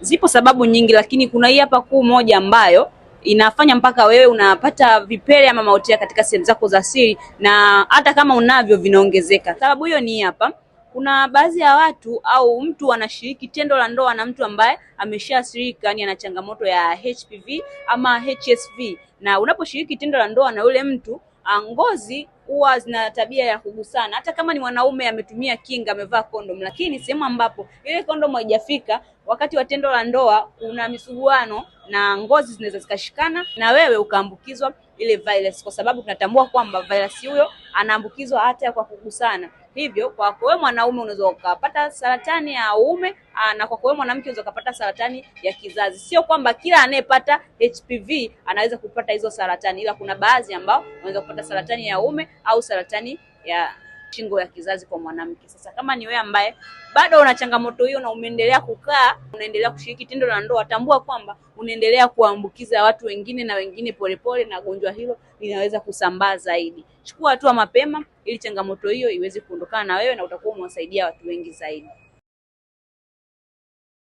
Zipo sababu nyingi, lakini kuna hii hapa kuu moja ambayo inafanya mpaka wewe unapata vipele ama mautia katika sehemu zako za siri, na hata kama unavyo vinaongezeka. Sababu hiyo ni hapa. Kuna baadhi ya watu au mtu anashiriki tendo la ndoa na mtu ambaye ameshaathirika, yani ana changamoto ya HPV ama HSV, na unaposhiriki tendo la ndoa na yule mtu, ngozi huwa zina tabia ya kugusana. Hata kama ni mwanaume ametumia kinga, amevaa kondom, lakini sehemu ambapo ile kondom haijafika wakati wa tendo la ndoa, kuna misuguano na ngozi zinaweza zikashikana na wewe ukaambukizwa ile virus, kwa sababu tunatambua kwamba virus huyo anaambukizwa hata kwa kugusana. Hivyo kwa wewe mwanaume unaweza ukapata saratani ya uume, na kwa wewe mwanamke unaweza ukapata saratani ya kizazi. Sio kwamba kila anayepata HPV anaweza kupata hizo saratani, ila kuna baadhi ambao wanaweza kupata saratani ya uume au saratani ya shingo ya kizazi kwa mwanamke. Sasa kama ni wewe ambaye bado una changamoto hiyo na umeendelea kukaa, unaendelea kushiriki tendo la ndoa, tambua kwamba unaendelea kuambukiza watu wengine, na wengine polepole, na gonjwa hilo linaweza kusambaa zaidi. Chukua hatua mapema ili changamoto hiyo iweze kuondokana na wewe, na utakuwa umewasaidia watu wengi zaidi.